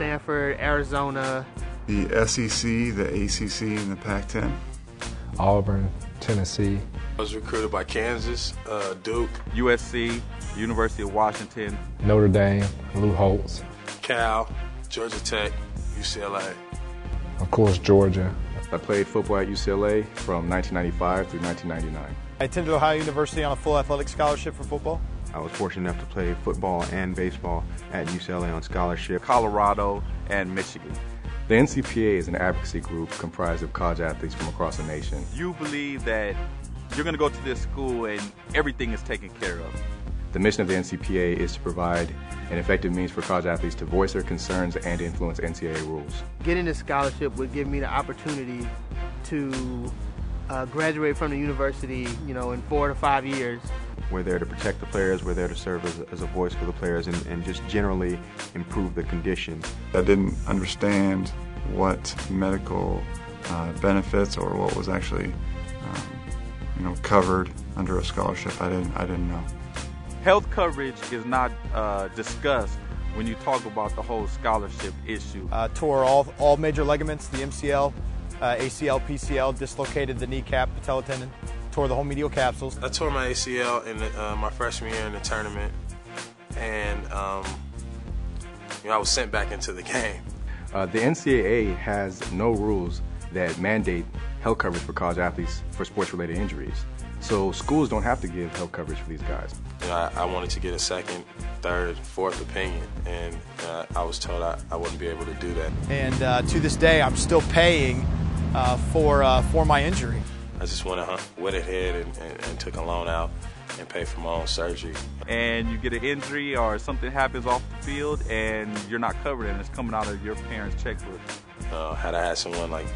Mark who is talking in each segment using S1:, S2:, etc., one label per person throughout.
S1: Stanford, Arizona.
S2: The SEC, the ACC, and the Pac-10.
S3: Auburn, Tennessee.
S4: I was recruited by Kansas, Duke,
S5: USC, University of Washington,
S3: Notre Dame, Lou Holtz.
S4: Cal, Georgia Tech, UCLA.
S3: Of course, Georgia.
S6: I played football at UCLA from 1995 through 1999.
S7: I attended Ohio University on a full athletic scholarship for football.
S8: I was fortunate enough to play football and baseball at UCLA on scholarship.
S5: Colorado, and Michigan.
S6: The NCPA is an advocacy group comprised of college athletes from across the nation.
S5: You believe that you're going to go to this school and everything is taken care of.
S6: The mission of the NCPA is to provide an effective means for college athletes to voice their concerns and influence NCAA rules.
S1: Getting this scholarship would give me the opportunity to graduate from the university, in 4 to 5 years.
S8: We're there to protect the players, we're there to serve as a voice for the players and just generally improve the conditions.
S2: I didn't understand what medical benefits or what was actually covered under a scholarship. I didn't know.
S5: Health coverage is not discussed when you talk about the whole scholarship issue.
S7: Tore all major ligaments, the MCL, ACL, PCL, dislocated the kneecap, patella tendon, tore the whole medial capsules.
S4: I tore my ACL in my freshman year in the tournament, and I was sent back into the game.
S6: The NCAA has no rules that mandate health coverage for college athletes for sports-related injuries. So schools don't have to give health coverage for these guys.
S4: I wanted to get a second, third, fourth opinion, and I was told I wouldn't be able to do that.
S7: And to this day, I'm still paying for my injury.
S4: I just went with ahead and took a loan out and paid for my own surgery.
S5: And you get an injury or something happens off the field and you're not covered and it's coming out of your parents' checkbook.
S4: Had I had someone like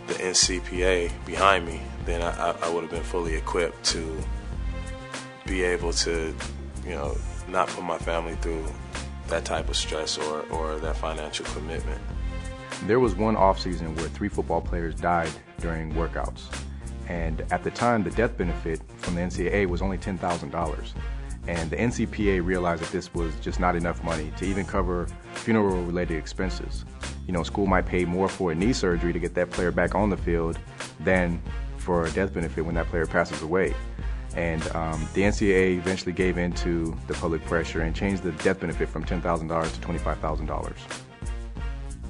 S4: the NCPA behind me, then I would have been fully equipped to be able to, not put my family through that type of stress or that financial commitment.
S6: There was one offseason where 3 football players died during workouts. And at the time, the death benefit from the NCAA was only $10,000. And the NCPA realized that this was just not enough money to even cover funeral-related expenses. School might pay more for a knee surgery to get that player back on the field than for a death benefit when that player passes away. And the NCAA eventually gave in to the public pressure and changed the death benefit from $10,000 to $25,000.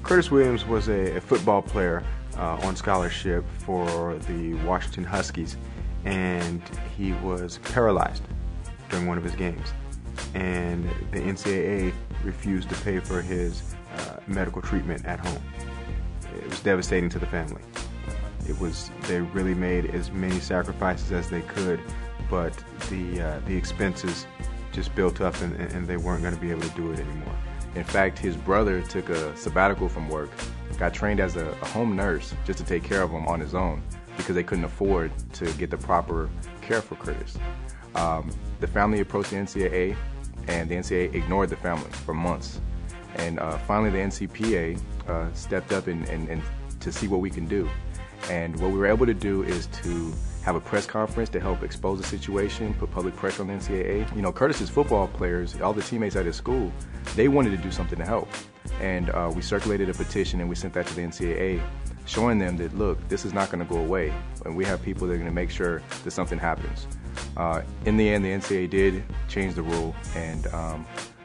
S8: Curtis Williams was a football player on scholarship for the Washington Huskies, and he was paralyzed during one of his games. And the NCAA refused to pay for his medical treatment at home. It was devastating to the family. They really made as many sacrifices as they could, but the expenses just built up and they weren't going to be able to do it anymore.
S6: In fact, his brother took a sabbatical from work, got trained as a home nurse just to take care of him on his own because they couldn't afford to get the proper care for Curtis. The family approached the NCAA, and the NCAA ignored the family for months. And finally, the NCPA stepped up and to see what we can do. And what we were able to do is to have a press conference to help expose the situation, put public pressure on the NCAA. Curtis's football players, all the teammates at his school, they wanted to do something to help. And we circulated a petition and we sent that to the NCAA, showing them that, look, this is not going to go away. And we have people that are going to make sure that something happens. In the end, the NCAA did change the rule, and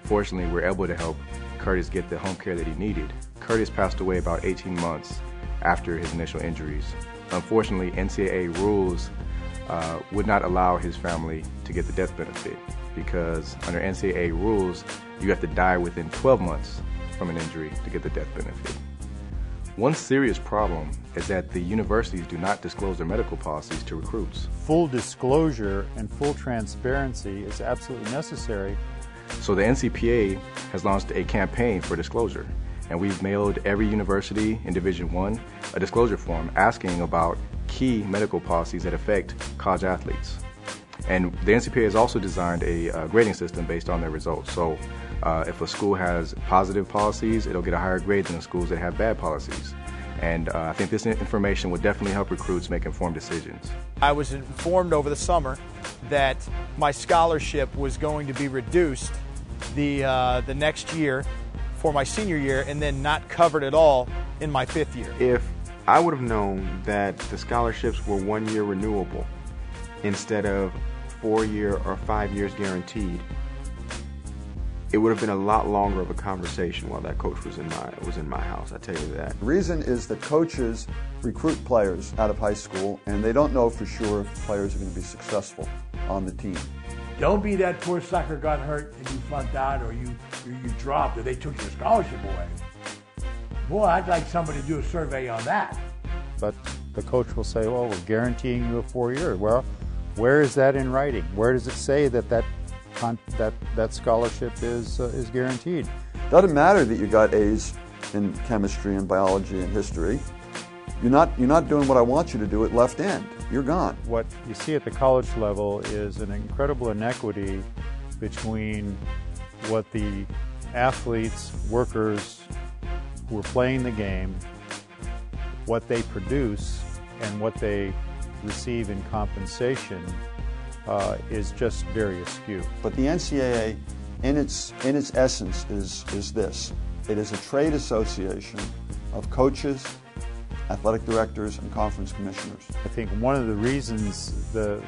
S6: fortunately, we're able to help Curtis get the home care that he needed. Curtis passed away about 18 months after his initial injuries. Unfortunately, NCAA rules would not allow his family to get the death benefit because under NCAA rules, you have to die within 12 months from an injury to get the death benefit. One serious problem is that the universities do not disclose their medical policies to recruits.
S9: Full disclosure and full transparency is absolutely necessary.
S6: So the NCPA has launched a campaign for disclosure, and we've mailed every university in Division I a disclosure form asking about key medical policies that affect college athletes. And the NCPA has also designed a grading system based on their results. So if a school has positive policies, it'll get a higher grade than the schools that have bad policies. And I think this information will definitely help recruits make informed decisions.
S7: I was informed over the summer that my scholarship was going to be reduced the next year for my senior year and then not covered at all in my 5th year.
S8: If I would have known that the scholarships were 1 year renewable instead of 4 year or 5 years guaranteed, it would have been a lot longer of a conversation while that coach was in my house, I tell you that.
S10: The reason is that coaches recruit players out of high school and they don't know for sure if players are going to be successful on the team.
S11: Don't be that poor sucker got hurt and you flunked out, or you dropped, or they took your scholarship away. Boy, I'd like somebody to do a survey on that.
S9: But the coach will say, well, we're guaranteeing you a 4 year. Well, where is that in writing? Where does it say that scholarship is guaranteed?
S10: Doesn't matter that you got A's in chemistry and biology and history. You're not doing what I want you to do at left end. You're gone.
S9: What you see at the college level is an incredible inequity between what the athletes, workers who are playing the game, what they produce, and what they receive in compensation is just very askew.
S10: But the NCAA, in its essence, is this. It is a trade association of coaches, athletic directors, and conference commissioners.
S9: I think one of the reasons the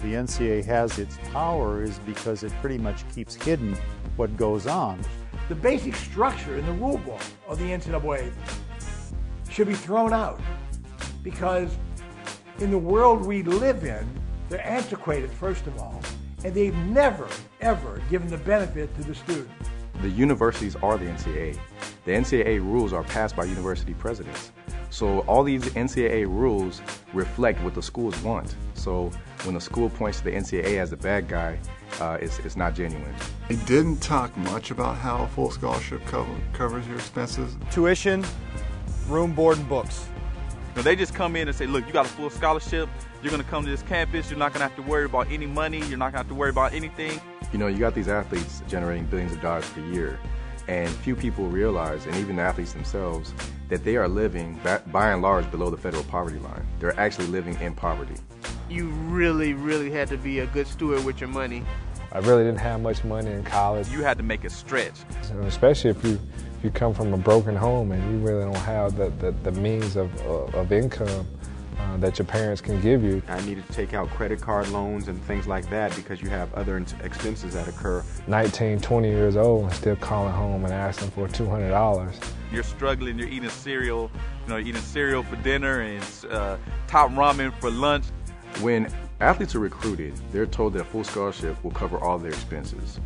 S9: NCAA has its power is because it pretty much keeps hidden what goes on.
S11: The basic structure in the rule book of the NCAA should be thrown out, because in the world we live in, they're antiquated, first of all, and they've never, ever given the benefit to the student.
S6: The universities are the NCAA. The NCAA rules are passed by university presidents. So all these NCAA rules reflect what the schools want. So when the school points to the NCAA as the bad guy, it's not genuine.
S2: He didn't talk much about how a full scholarship covers your expenses.
S7: Tuition, room, board, and books.
S5: No, they just come in and say, look, you got a full scholarship, you're going to come to this campus, you're not going to have to worry about any money, you're not going to have to worry about anything.
S6: You know, you got these athletes generating billions of dollars per year, and few people realize, and even the athletes themselves, that they are living, by and large, below the federal poverty line. They're actually living in poverty.
S1: You really, really had to be a good steward with your money.
S3: I really didn't have much money in college.
S5: You had to make it stretch.
S3: Especially if you come from a broken home and you really don't have the means of income that your parents can give you.
S8: I needed to take out credit card loans and things like that because you have other expenses that occur.
S3: 19, 20 years old and still calling home and asking for $200.
S5: You're struggling, you're eating cereal, eating cereal for dinner and top ramen for lunch.
S6: When athletes are recruited, they're told that a full scholarship will cover all their expenses.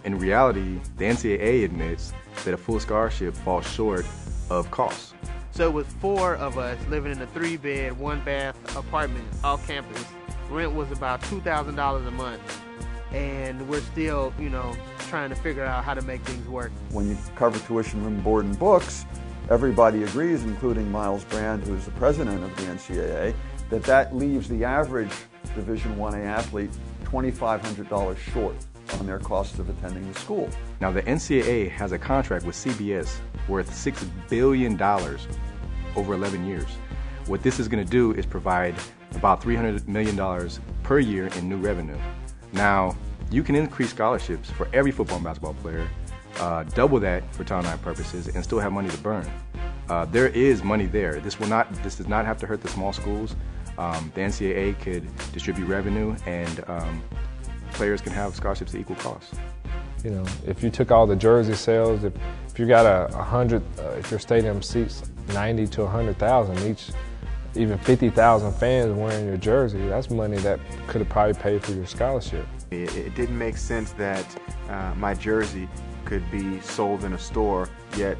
S6: In reality, the NCAA admits that a full scholarship falls short of costs.
S1: So with 4 of us living in a 3-bed, 1-bath apartment off campus, rent was about $2,000 a month. And we're still, trying to figure out how to make things work.
S10: When you cover tuition, room, board, and books, everybody agrees, including Miles Brand, who is the president of the NCAA, that leaves the average Division I-A athlete $2,500 short on their cost of attending the school.
S6: Now, the NCAA has a contract with CBS worth $6 billion over 11 years. What this is going to do is provide about $300 million per year in new revenue. Now, you can increase scholarships for every football and basketball player, double that for Title IX purposes, and still have money to burn. There is money there. This does not have to hurt the small schools. The NCAA could distribute revenue, and players can have scholarships at equal cost.
S3: If you took all the jersey sales, if you got 100, if your stadium seats 90 to 100,000 each, even 50,000 fans wearing your jersey, that's money that could have probably paid for your scholarship.
S8: It didn't make sense that my jersey could be sold in a store, yet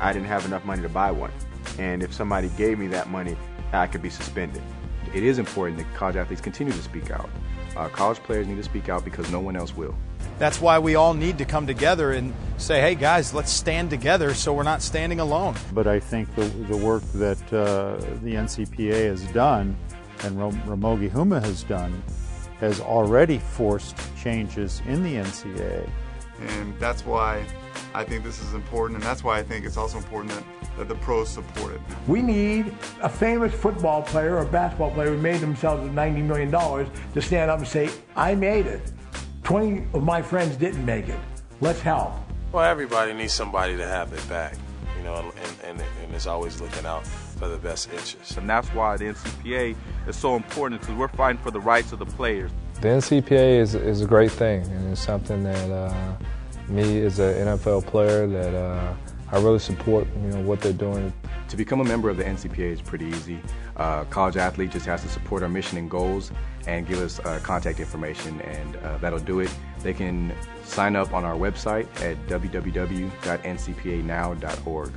S8: I didn't have enough money to buy one. And if somebody gave me that money, I could be suspended.
S6: It is important that college athletes continue to speak out. College players need to speak out because no one else will.
S7: That's why we all need to come together and say, hey guys, let's stand together so we're not standing alone.
S9: But I think the work that the NCPA has done and Ramogi Huma has done has already forced changes in the NCAA.
S2: And that's why I think this is important, and that's why I think it's also important that the pros support it.
S11: We need a famous football player or basketball player who made themselves $90 million to stand up and say, I made it. 20 of my friends didn't make it. Let's help.
S4: Well, everybody needs somebody to have their back, you know, and is always looking out for the best interests.
S5: And that's why the NCPA is so important, because we're fighting for the rights of the players.
S3: The NCPA is a great thing, and it's something that me as an NFL player that I really support, you know, what they're doing.
S6: To become a member of the NCPA is pretty easy. College athlete just has to support our mission and goals and give us contact information, and that'll do it. They can sign up on our website at www.ncpanow.org.